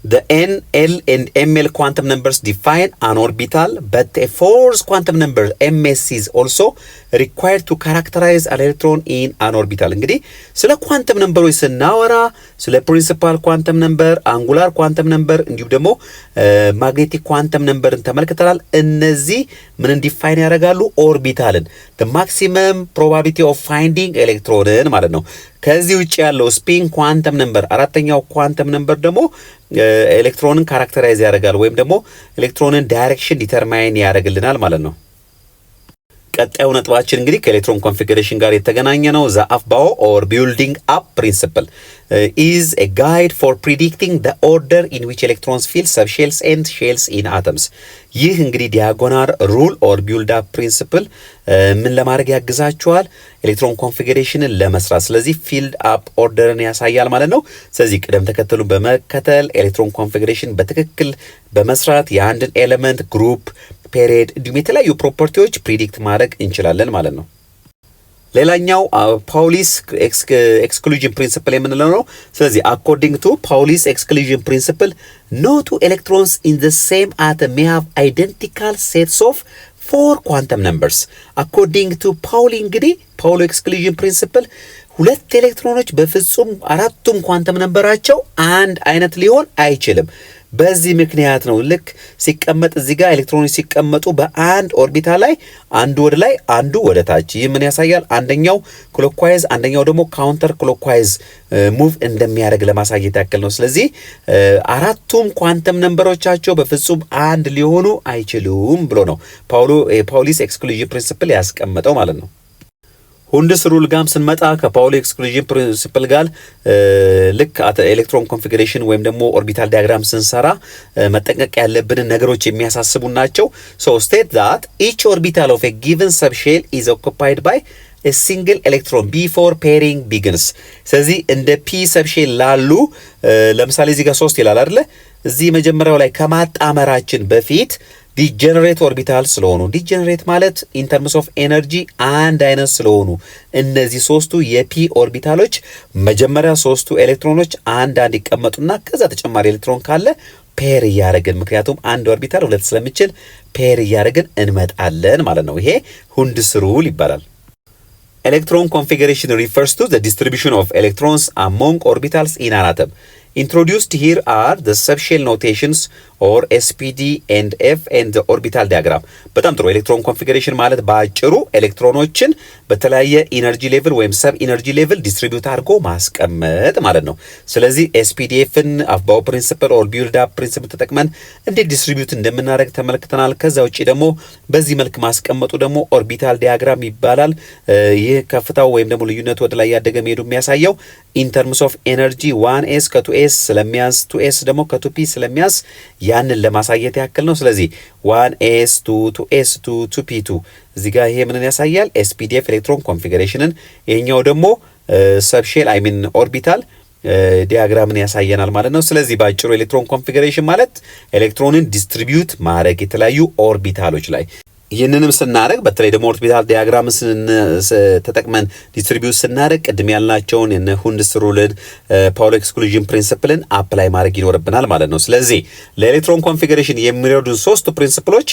The n, l and ml quantum numbers define an orbital, but a fourth quantum number ms is also required to characterize an electron in an orbital እንግዲህ ስለ ኳንተም ነምበሮች ስናወራ ስለ ፕሪንሲፓል ኳንተም ነምበር አንጉላር ኳንተም ነምበር እንዲሁም ደግሞ ማግኔቲክ ኳንተም ነምበርን ተመልክተናል እነዚህ ምን ዲፋይን ያደርጋሉ ኦርቢታልን the maximum probability of finding electron ማለት ነው ከዚህ ውጪ ያለው ስፒን ኳንተም ነምበር አራተኛው ኳንተም ነምበር ደግሞ ኤሌክትሮንን ካራክተራይዝ ያደርጋል ወይም ደግሞ ኤሌክትሮንን ዳይሬክሽን ዲተርማይን ያደርግልናል ማለት ነው ቀጣዩ ነጥባችን እንግዲህ ከኤሌክትሮን ኮንፊግሬሽን ጋር የተገናኘ ነው the Aufbau or building up principle is a guide for predicting the order in which electrons fill subshells and shells in atoms ይህ እንግዲህ ዲያጎናል ሩል or build up principle ምን ለማድረግ ያግዛችኋል ኤሌክትሮን ኮንፊግሬሽንን ለመስራት ስለዚህ ፊልድ አፕ ኦርደርን ያሳያል ማለት ነው ስለዚህ ቅደም ተከተሉን በመከተል ኤሌክትሮን ኮንፊግሬሽን በትክክል በመስራት የአንድን ኤሌመንት ግሩፕ ፔሪድ እንዲሁም የተለያዩ ፕሮፐርቲዎች ፕሪዲክት ማድረግ እንችላለን ማለት ነው ሌላኛው ፓውሊስ ኤክስክሉዥን ፕሪንሲፕል የምንለው ነው ስለዚህ according to Pauli's exclusion principle no two electrons in the same atom may have identical sets of four quantum numbers according to Pauli እንግዲህ Pauli exclusion principle ሁለት ኤሌክትሮኖች በፍጹም አራቱም ኳንተም ነምበራቸው አንድ አይነት ሊሆን አይችልም በዚህ ምክንያት ነው ልክ ሲቀመጥ እዚህ ጋር ኤሌክትሮኖች ሲቀመጡ በአንድ ኦርቢታል ላይ አንዱ ወደ ላይ አንዱ ወደ ታች ይህ ምን ያሳያል አንደኛው ክሎክዋይዝ አንደኛው ደግሞ ካውንተር ክሎክዋይዝ ሙቭ እንደሚያደርግ ለማሳየት ያክል ነው ስለዚህ አራቱም ኳንተም ነምበሮቻቸው በፍጹም አንድ ሊሆኑ አይችሉም ብሎ ነው ፓውሊስ ኤክስክሉዥን ፕሪንሲፕል ያስቀመጠው ማለት ነው ሁንድስ ሩል ጋም ስንመጣ ከፓውሊ ኤክስክሉዥን ፕሪንሲፕል ጋር ልክ ኤሌክትሮን ኮንፊግሬሽን ወይም ደግሞ ኦርቢታል ዲያግራም ስንሰራ መጠንቀቅ ያለብን ነገሮች የሚያሳስቡ ናቸው so state that each orbital of a given subshell is occupied by a single electron before pairing begins ስለዚህ እንደ p subshell ላሉ ለምሳሌ እዚህ ጋር 3 ይላል አይደል እዚህ መጀመሪያው ላይ ከማጣመራችን በፊት ዲጀነሬት ኦርቢታል ስለሆኑ ዲጀነሬት ማለት ኢን ተርምስ ኦፍ ኤነርጂ አንድ አይነት ስለሆኑ እነዚህ ሶስቱ የፒ ኦርቢታሎች መጀመሪያ ሶስቱ ኤሌክትሮኖች አንድ ይቀመጡና ከዛ ተጨማሪ ኤሌክትሮን ካለ ፔር ያደርግን ምክንያቱም አንድ ኦርቢታል ሁለት ስለሚችል ፔር ያደርግን እንመጣለን ማለት ነው ይሄ ሁንድስ ሩል ይባላል Electron configuration refers to the distribution of electrons among orbitals in an atom. Introduced here are the subshell notations or SPD and F and the orbital diagram. በጣም ጥሩ ኤሌክትሮን ኮንፊግሬሽን ማለት ባጭሩ ኤሌክትሮኖችን በተለያየ ኢነርጂ ሌቭል ወይም ሰብ ኢነርጂ ሌቭል ዲስትሪቢዩት አድርጎ ማስቀመጥ ማለት ነው ስለዚህ SPDFን አፍባው ፕሪንሲፕል ኦር ቢልድ አፕ ፕሪንሲፕል ተጠቅመን እንዴት ዲስትሪቢዩት እንደምናደርግ ተመልክተናል ከዛ ውጪ ደግሞ በዚህ መልክ ማስቀመጡ ደግሞ ኦርቢታል ዲያግራም ይባላል ይህ ከፍታው ወይም ደግሞ ልዩነቱ ወደ ላይ ያደገ መሄዱ የሚያሳየው ኢን ተርምስ ኦፍ ኤነርጂ 1s ከ2s ስለሚያንስ 2s ደግሞ ከ2p ስለሚያንስ ያንን ለማሳየት ያክል ነው ስለዚህ 1s 2s 2p2 እዚህ ጋር ይሄ ምንን ያሳያል SPDF ኤሌክትሮን ኮንፊግሬሽንን ይሄኛው ደግሞ ሰብሼል ኦርቢታል ዲያግራምን ያሳየናል ማለት ነው ስለዚህ ባጭሩ ኤሌክትሮን ኮንፊግሬሽን ማለት ኤሌክትሮንን ዲስትሪቢዩት ማድረግ የተለያዩ ኦርቢታሎች ላይ ይህንንም ስናደርግ በተለይ ደግሞ ኦርቢታል ዲያግራምን ተጠቅመን ዲስትሪቢዩት ስናደርግ ቅድም ያልናቸውን የነ ሁንድስ ሩልን ፓውሊ ኤክስክሉዥን ፕሪንሲፕልን አፕላይ ማድረግ ይኖርብናል ማለት ነው ስለዚህ ለኤሌክትሮን ኮንፊግሬሽን የሚረዱን ሶስቱ ፕሪንሲፕሎች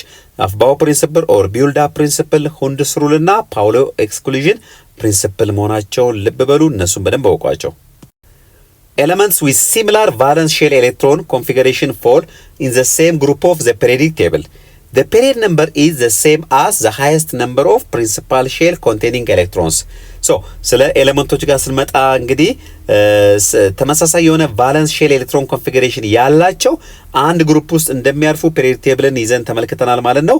አፍባው ፕሪንሲፕል ኦር ቢልድ አፕ ፕሪንሲፕል ሁንድስ ሩልና ፓውሊ ኤክስክሉዥን ፕሪንሲፕል መሆናቸውን ልብ በሉ እነሱን በደንብ አውቋቸው Elements with similar valence shell electron configuration fall in the same group of the periodic table. The period number is the same as the highest number of principal shell containing electrons. So, ስለ ኤሌመንቶች ጋር ስንመጣ እንግዲህ ተመሳሳይ የሆነ ቫለንስ ሼል ኤሌክትሮን ኮንፊግሬሽን ያላቸው አንድ ግሩፕ ውስጥ እንደሚያርፉ ፔሪድ ቴብልን ይዘን ተመልክተናል ማለት ነው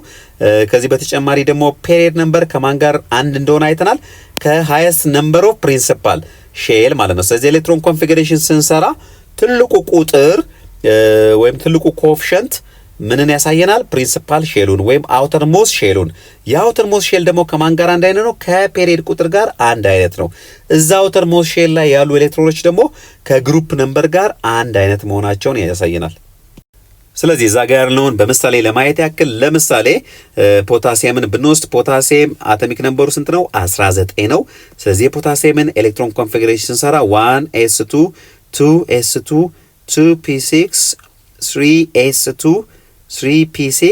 ከዚህ በተጨማሪ ደግሞ ፔሪድ ነምበር ከማን ጋር አንድ እንደሆነ አይተናል ከሃይስት ነምበር ኦፍ ፕሪንሲፓል ሼል ማለት ነው ስለዚህ ኤሌክትሮን ኮንፊግሬሽን ስንሰራ ትልቁ ቁጥር ወይም ትልቁ ኮኤፊሽንት ምንን ያሳየናል ፕሪንሲፓል ሼሉን ወይም አውተር ሞስት ሼሉን የአውተር ሞስት ሼል ደግሞ ከማን ጋር አንድ አይነት ነው ከፔሪድ ቁጥር ጋር አንድ አይነት ነው እዛ አውተር ሞስት ሼል ላይ ያሉ ኤሌክትሮኖች ደግሞ ከግሩፕ ነምበር ጋር አንድ አይነት መሆናቸውን ያሳየናል ስለዚህ እዛ ጋር ያለውን በምሳሌ ለማየት ያክል ለምሳሌ ፖታሲየምን ብንወስድ ፖታሲየም አቶሚክ ነምበሩ ስንት ነው 19 ነው ስለዚህ የፖታሲየምን ኤሌክትሮን ኮንፊግሬሽን ሰራ 1s2 2s2 2p6 3s2 3p6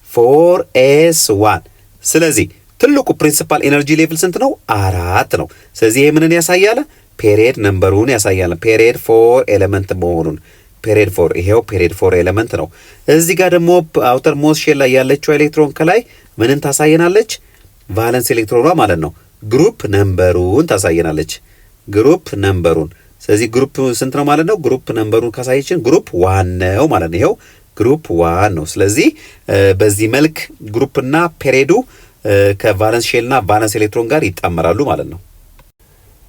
4s1 ስለዚህ ትልቁ ፕሪንሲፓል ኤነርጂ ሌቭል ስንት ነው? 4 ነው። ስለዚህ ይሄ ምንን ያሳያል? ፔሪየድ ነምበሩን ያሳያል። ፔሪየድ 4 ኤሌመንት መሆኑን ፔሪየድ 4 ይሄው ፔሪየድ 4 ኤሌመንት ነው። እዚህ ጋር ደግሞ አውተር ሞስት ሼል ላይ ያለችው ኤሌክትሮን ከላይ ምንን ታሳየናለች? ቫለንስ ኤሌክትሮኗ ማለት ነው። ግሩፕ ነምበሩን ታሳየናለች። ግሩፕ ነምበሩን። ስለዚህ ግሩፕ ስንት ነው ማለት ነው? ግሩፕ ነምበሩን ካሳየችን ግሩፕ 1 ነው ማለት ነው። ይሄው ግሩፕ 1 ነው። ስለዚህ በዚህ መልክ ግሩፕና ፔሪየዱ ከቫለንስ ሼልና ቫለንስ ኤሌክትሮን ጋር ይጣመራሉ ማለት ነው።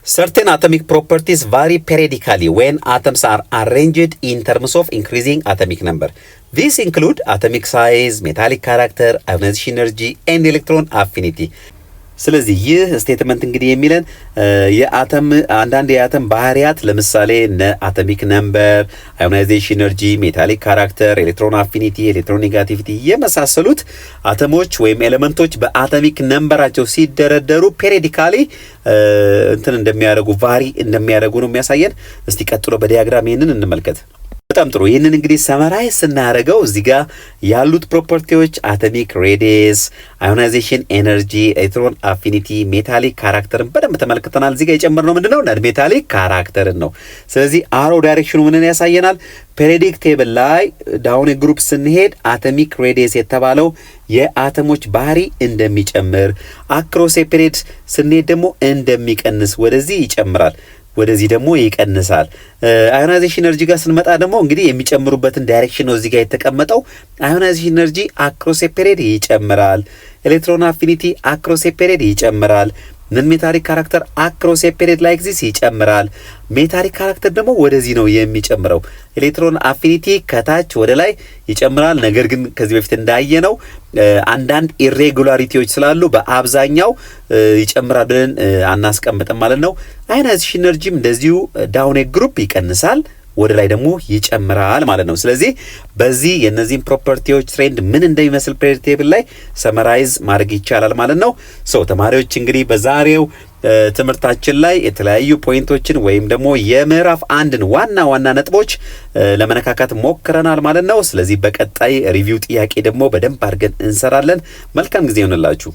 Certain atomic properties vary periodically when atoms are arranged in terms of increasing atomic number. These include atomic size, metallic character, ionization energy, and electron affinity. ስለዚህ ይህ ስቴትመንት እንግዲህ የሚለን የአተም አንዳንድ የአተም ባህሪያት ለምሳሌ አቶሚክ ነምበር፣ አዮናይዜሽን ኤነርጂ፣ ሜታሊክ ካራክተር፣ ኤሌክትሮን አፊኒቲ፣ ኤሌክትሮን ኔጋቲቪቲ የመሳሰሉት አተሞች ወይም ኤሌመንቶች በአቶሚክ ነምበራቸው ሲደረደሩ ፔሪዲካሊ እንትን እንደሚያደርጉ ቫሪ እንደሚያደርጉ ነው የሚያሳየን። እስቲ ቀጥሎ በዲያግራም ይሄንን እንመልከት። በጣም ጥሩ። ይህንን እንግዲህ ሰመራይዝ ስናደርገው እዚህ ጋር ያሉት ፕሮፐርቲዎች አቶሚክ ሬዲየስ፣ አዮናይዜሽን ኤነርጂ፣ ኤሌክትሮን አፊኒቲ፣ ሜታሊክ ካራክተርን በደንብ ተመልክተናል። እዚህ ጋር የጨመርነው ምንድነው? ሜታሊክ ካራክተርን ነው። ስለዚህ አሮ ዳይሬክሽኑ ምንን ያሳየናል? ፔሪዮዲክ ቴብል ላይ ዳውን ግሩፕ ስንሄድ አቶሚክ ሬዲየስ የተባለው የአተሞች ባህሪ እንደሚጨምር፣ አክሮስ ፔሪዮድ ስንሄድ ደግሞ እንደሚቀንስ፣ ወደዚህ ይጨምራል ወደዚህ ደግሞ ይቀንሳል። አዮናይዜሽን ኤነርጂ ጋር ስንመጣ ደግሞ እንግዲህ የሚጨምሩበትን ዳይሬክሽን ነው እዚህ ጋር የተቀመጠው። አዮናይዜሽን ኤነርጂ አክሮስ ፔሪየድ ይጨምራል። ኤሌክትሮን አፊኒቲ አክሮስ ፔሪየድ ይጨምራል። ነን ሜታሊክ ካራክተር አክሮስ ፔሪየድ ላይክ ዚስ ይጨምራል። ሜታሊክ ካራክተር ደግሞ ወደዚህ ነው የሚጨምረው። ኤሌክትሮን አፊኒቲ ከታች ወደ ላይ ይጨምራል። ነገር ግን ከዚህ በፊት እንዳየነው አንዳንድ ኢሬጉላሪቲዎች ስላሉ በአብዛኛው ይጨምራል ብለን አናስቀምጥም ማለት ነው። አዮናይዜሽን ኤነርጂም እንደዚሁ ዳውን ግሩፕ ይቀንሳል፣ ወደ ላይ ደግሞ ይጨምራል ማለት ነው። ስለዚህ በዚህ የነዚህን ፕሮፐርቲዎች ትሬንድ ምን እንደሚመስል ፔሪዮዲክ ቴብል ላይ ሰመራይዝ ማድረግ ይቻላል ማለት ነው። ተማሪዎች እንግዲህ በዛሬው ትምህርታችን ላይ የተለያዩ ፖይንቶችን ወይም ደግሞ የምዕራፍ 1ን ዋና ዋና ነጥቦች ለመነካካት ሞክረናል ማለት ነው። ስለዚህ በቀጣይ ሪቪው ጥያቄ ደግሞ በደንብ አድርገን እንሰራለን። መልካም ጊዜ ይሁንላችሁ።